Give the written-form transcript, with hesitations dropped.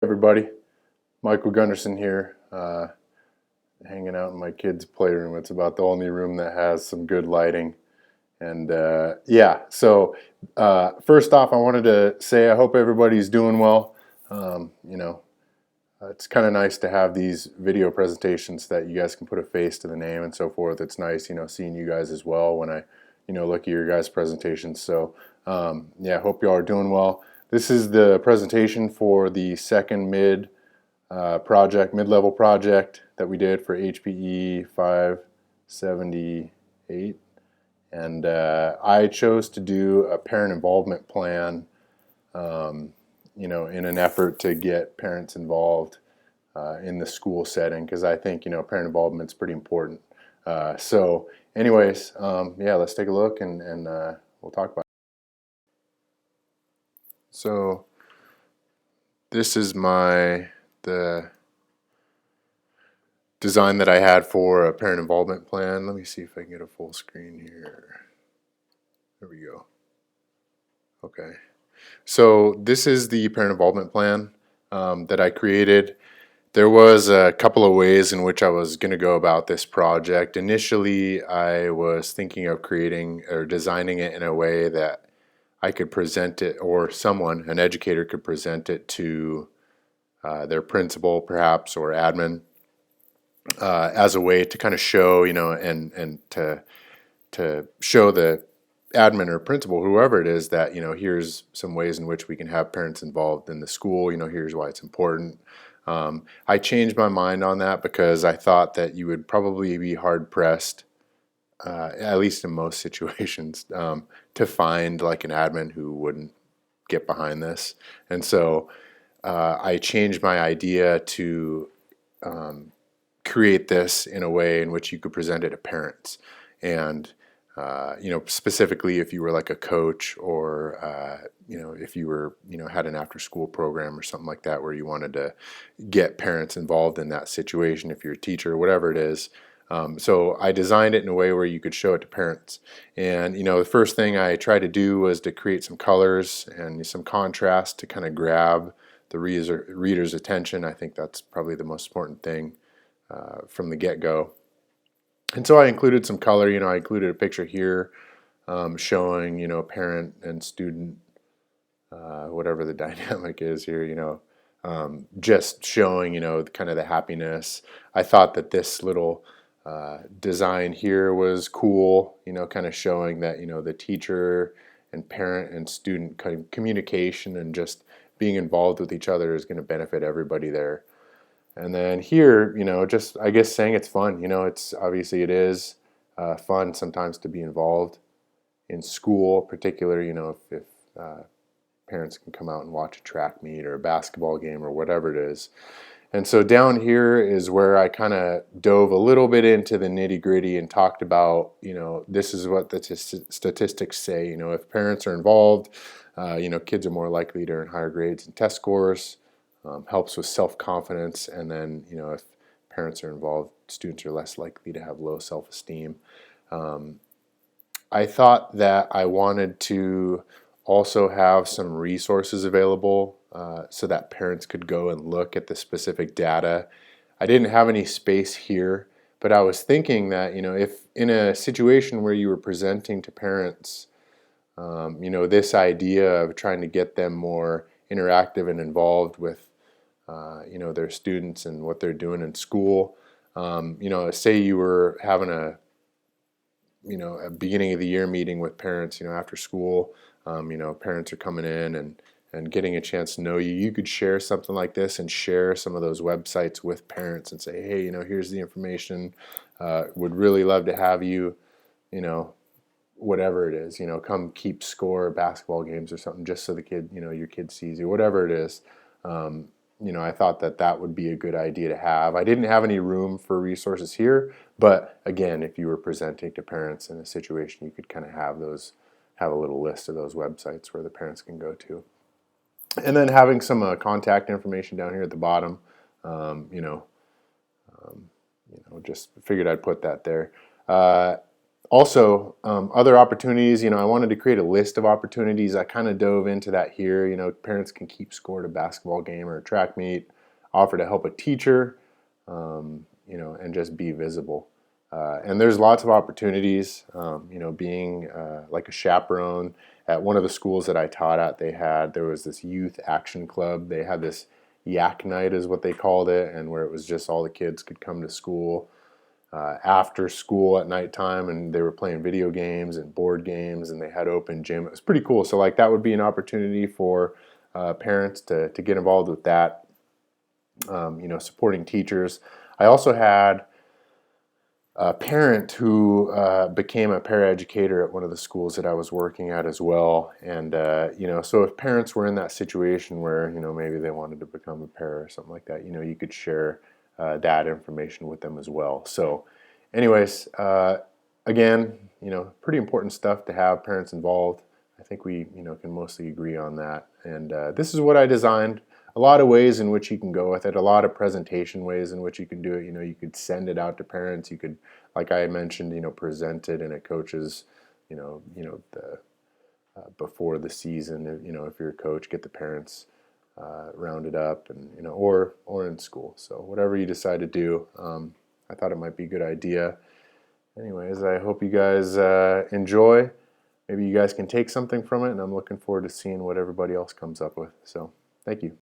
Everybody, Michael Gunderson here, hanging out in my kids' playroom. It's about the only room that has some good lighting. And first off, I wanted to say I hope everybody's doing well. It's kind of nice to have these video presentations that you guys can put a face to the name and so forth. It's nice, seeing you guys as well when I, look at your guys' presentations. So, hope y'all are doing well. This is the presentation for the second mid-level project that we did for HPE 578. And I chose to do a parent involvement plan, in an effort to get parents involved in the school setting, because I think, parent involvement is pretty important. Let's take a look and we'll talk about it. So this is the design that I had for a parent involvement plan. Let me see if I can get a full screen here. There we go. Okay. So this is the parent involvement plan that I created. There was a couple of ways in which I was going to go about this project. Initially, I was thinking of creating or designing it in a way that I could present it, or an educator could present it to their principal perhaps, or admin, as a way to kind of show, and to show the admin or principal, whoever it is, that, here's some ways in which we can have parents involved in the school, here's why it's important. I changed my mind on that because I thought that you would probably be hard pressed, at least in most situations, to find like an admin who wouldn't get behind this. And so I changed my idea to create this in a way in which you could present it to parents. And specifically if you were like a coach, or if you were, had an after school program or something like that, where you wanted to get parents involved in that situation, if you're a teacher, whatever it is. So I designed it in a way where you could show it to parents. And, the first thing I tried to do was to create some colors and some contrast to kind of grab the reader's attention. I think that's probably the most important thing from the get-go. And so I included some color. I included a picture here showing, parent and student, whatever the dynamic is here, just showing, kind of the happiness. I thought that this little design here was cool, kind of showing that, the teacher and parent and student kind of communication and just being involved with each other is going to benefit everybody there. And then here, just, I guess, saying it's fun. It's obviously, it is fun sometimes to be involved in school, particularly, if parents can come out and watch a track meet or a basketball game or whatever it is. And so down here is where I kind of dove a little bit into the nitty gritty and talked about, this is what the statistics say. If parents are involved, kids are more likely to earn higher grades and test scores. Helps with self-confidence, and then, if parents are involved, students are less likely to have low self-esteem. I thought that I wanted to also have some resources available so that parents could go and look at the specific data. I didn't have any space here, but I was thinking that, if in a situation where you were presenting to parents, this idea of trying to get them more interactive and involved with their students and what they're doing in school. Say you were having a beginning of the year meeting with parents, after school, parents are coming in and getting a chance to know you. You could share something like this and share some of those websites with parents and say, hey, here's the information. Would really love to have you, whatever it is, come keep score basketball games or something, just so the kid, your kid sees you, whatever it is. I thought that would be a good idea to have. I didn't have any room for resources here, but again, if you were presenting to parents in a situation, you could kind of have a little list of those websites where the parents can go to. And then having some contact information down here at the bottom, just figured I'd put that there. Also, other opportunities, I wanted to create a list of opportunities. I kind of dove into that here. Parents can keep score at a basketball game or a track meet, offer to help a teacher, and just be visible. And there's lots of opportunities, being like a chaperone at one of the schools that I taught at. There was this youth action club. They had this yak night is what they called it, and where it was just all the kids could come to school after school at nighttime, and they were playing video games and board games, and they had open gym. It was pretty cool. So like that would be an opportunity for parents to get involved with that, supporting teachers. I also had a parent who became a paraeducator at one of the schools that I was working at as well. And, so if parents were in that situation where, maybe they wanted to become a para or something like that, you could share that information with them as well. So anyways, again, pretty important stuff to have parents involved. I think we, can mostly agree on that. And this is what I designed. A lot of ways in which you can go with it, a lot of presentation ways in which you can do it. You could send it out to parents. You could, like I mentioned, present it in a coach's, the before the season. If you're a coach, get the parents rounded up, and or in school. So whatever you decide to do, I thought it might be a good idea. Anyways, I hope you guys enjoy. Maybe you guys can take something from it, and I'm looking forward to seeing what everybody else comes up with. So thank you.